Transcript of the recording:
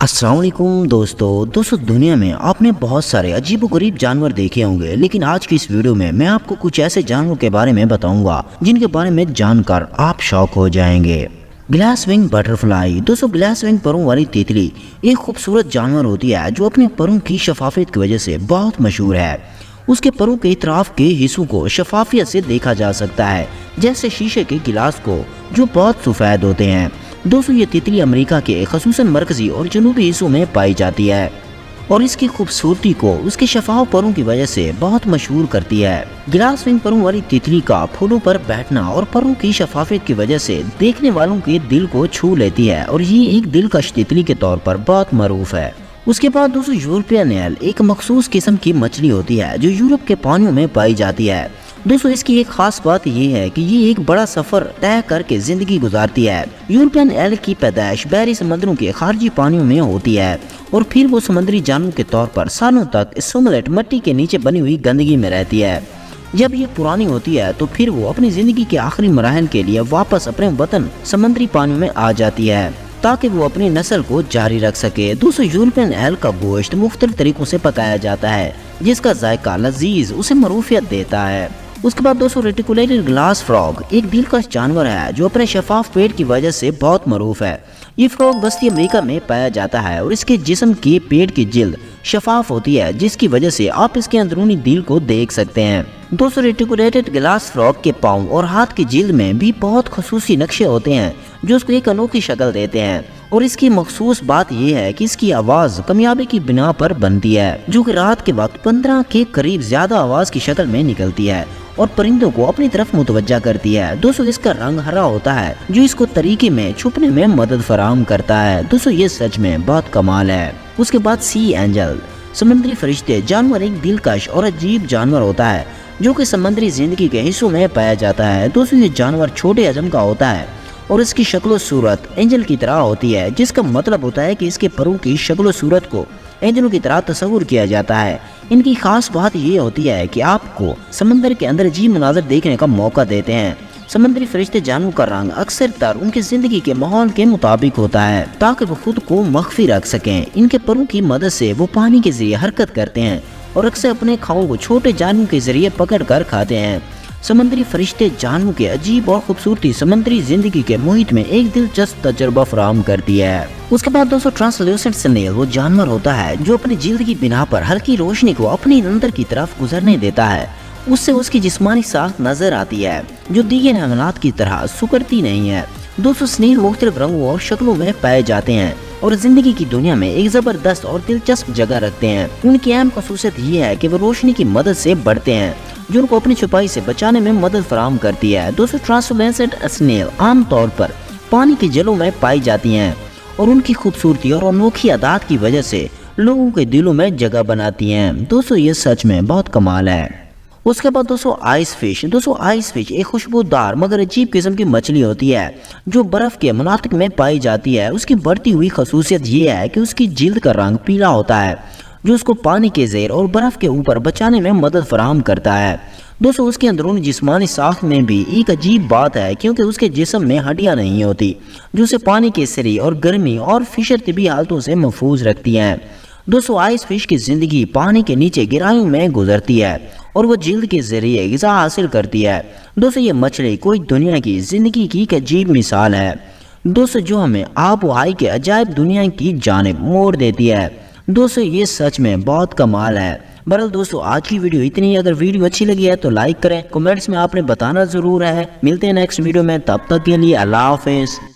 السلام علیکم دوستو دنیا میں آپ نے بہت سارے عجیب و غریب جانور دیکھے ہوں گے، لیکن آج کی اس ویڈیو میں میں آپ کو کچھ ایسے جانوروں کے بارے میں بتاؤں گا جن کے بارے میں جان کر آپ شوق ہو جائیں گے۔ گلاس ونگ بٹر فلائی۔ گلاس ونگ پروں والی تیتلی ایک خوبصورت جانور ہوتی ہے جو اپنے پروں کی شفافیت کی وجہ سے بہت مشہور ہے۔ اس کے پروں کے اطراف کے حصوں کو شفافیت سے دیکھا جا سکتا ہے، جیسے شیشے کے گلاس کو، جو بہت سفید ہوتے ہیں۔ یہ تیتلی امریکہ کے خصوصاً مرکزی اور جنوبی حصوں میں پائی جاتی ہے اور اس کی خوبصورتی کو اس کے شفاف پروں کی وجہ سے بہت مشہور کرتی ہے۔ گلاس ونگ پروں والی تیتلی کا پھولوں پر بیٹھنا اور پروں کی شفافیت کی وجہ سے دیکھنے والوں کے دل کو چھو لیتی ہے اور یہ ایک دلکش تیتلی کے طور پر بہت معروف ہے۔ اس کے بعد یورپین ایل ایک مخصوص قسم کی مچھلی ہوتی ہے جو یورپ کے پانیوں میں پائی جاتی ہے۔ اس کی ایک خاص بات یہ ہے کہ یہ ایک بڑا سفر طے کر کے زندگی گزارتی ہے۔ یورپین ایل کی پیدائش بحری سمندروں کے خارجی پانیوں میں ہوتی ہے اور پھر وہ سمندری جانور کے طور پر سالوں تک سملٹ مٹی کے نیچے بنی ہوئی گندگی میں رہتی ہے۔ جب یہ پرانی ہوتی ہے تو پھر وہ اپنی زندگی کے آخری مراحل کے لیے واپس اپنے وطن سمندری پانیوں میں آ جاتی ہے تاکہ وہ اپنی نسل کو جاری رکھ سکے۔ یورپین ایل کا گوشت مختلف طریقوں سے پکایا جاتا ہے جس کا ذائقہ لذیذ اسے معروفیت دیتا ہے۔ اس کے بعد ریٹیکولیٹڈ گلاس فراگ ایک دلکش جانور ہے جو اپنے شفاف پیٹ کی وجہ سے بہت معروف ہے۔ یہ فراگ وسطی امریکہ میں پایا جاتا ہے اور اس کے جسم کی پیٹ کی جلد شفاف ہوتی ہے جس کی وجہ سے آپ اس کے اندرونی دل کو دیکھ سکتے ہیں۔ ریٹیکولیٹڈ گلاس فراگ کے پاؤں اور ہاتھ کی جلد میں بھی بہت خصوصی نقشے ہوتے ہیں جو اس کو ایک انوکھی شکل دیتے ہیں، اور اس کی مخصوص بات یہ ہے کہ اس کی آواز کمیابی کی بنا پر بنتی ہے، جو کہ رات کے وقت 15 کے قریب زیادہ آواز کی شکل میں نکلتی ہے اور پرندوں کو اپنی طرف متوجہ کرتی ہے۔ اس کا رنگ ہرا ہوتا ہے جو اس کو طریقے میں چھپنے میں مدد فراہم کرتا ہے۔ یہ سچ میں بہت کمال ہے۔ اس کے بعد سی اینجل سمندری فرشتے جانور ایک دلکش اور عجیب جانور ہوتا ہے جو کہ سمندری زندگی کے حصوں میں پایا جاتا ہے۔ یہ جانور چھوٹے حجم کا ہوتا ہے اور اس کی شکل و صورت اینجل کی طرح ہوتی ہے، جس کا مطلب ہوتا ہے کہ اس کے پروں کی شکل و صورت کو اینجلوں کی طرح تصور کیا جاتا ہے۔ ان کی خاص بات یہ ہوتی ہے کہ آپ کو سمندر کے اندر عجیب مناظر دیکھنے کا موقع دیتے ہیں۔ سمندری فرشتے جانوروں کا رنگ اکثر تر ان کی زندگی کے ماحول کے مطابق ہوتا ہے تاکہ وہ خود کو مخفی رکھ سکیں۔ ان کے پروں کی مدد سے وہ پانی کے ذریعے حرکت کرتے ہیں اور اکثر اپنے کھاؤں کو چھوٹے جانوروں کے ذریعے پکڑ کر کھاتے ہیں۔ سمندری فرشتے جانوروں کے عجیب اور خوبصورتی سمندری زندگی کے محیط میں ایک دلچسپ تجربہ فراہم کرتی ہے۔ اس کے بعد ٹرانسلیوسنٹ سنیل وہ جانور ہوتا ہے جو اپنی جلد کی بنا پر ہلکی روشنی کو اپنی اندر کی طرف گزرنے دیتا ہے۔ اس سے اس کی جسمانی ساخت نظر آتی ہے جو دیگر حیوانات کی طرح سکڑتی نہیں ہے۔ سنیل مختلف رنگوں اور شکلوں میں پائے جاتے ہیں اور زندگی کی دنیا میں ایک زبردست اور دلچسپ جگہ رکھتے ہیں۔ ان کی اہم خصوصیت یہ ہے کہ وہ روشنی کی مدد سے بڑھتے ہیں جو ان کو اپنی چھپائی سے بچانے میں مدد فراہم کرتی ہے۔ ٹرانسلیوسنٹ سنیل عام طور پر پانی کی جلوں میں پائی جاتی ہیں اور ان کی خوبصورتی اور انوکھی عادات کی وجہ سے لوگوں کے دلوں میں جگہ بناتی ہیں۔ یہ سچ میں بہت کمال ہے۔ اس کے بعد آئس فش۔ آئس فش ایک خوشبودار مگر عجیب قسم کی مچھلی ہوتی ہے جو برف کے مناطق میں پائی جاتی ہے۔ اس کی بڑھتی ہوئی خصوصیت یہ ہے کہ اس کی جلد کا رنگ پیلا ہوتا ہے جو اس کو پانی کے زیر اور برف کے اوپر بچانے میں مدد فراہم کرتا ہے۔ اس کے اندرونی جسمانی ساخت میں بھی ایک عجیب بات ہے کیونکہ اس کے جسم میں ہڈیاں نہیں ہوتی جو اسے پانی کے سری اور گرمی اور فشر طبی حالتوں سے محفوظ رکھتی ہیں۔ آئس فش کی زندگی پانی کے نیچے گہرائیوں میں گزرتی ہے اور وہ جلد کے ذریعے غذا حاصل کرتی ہے۔ یہ مچھلی کوئی دنیا کی زندگی کی ایک عجیب مثال ہے جو ہمیں آب و ہوا کے عجائب دنیا کی جانب موڑ دیتی ہے۔ یہ سچ میں بہت کمال ہے۔ بہرحال آج کی ویڈیو اتنی۔ اگر ویڈیو اچھی لگی ہے تو لائک کریں، کمنٹس میں آپ نے بتانا ضرور ہے۔ ملتے ہیں نیکسٹ ویڈیو میں، تب تک کے لیے اللہ حافظ۔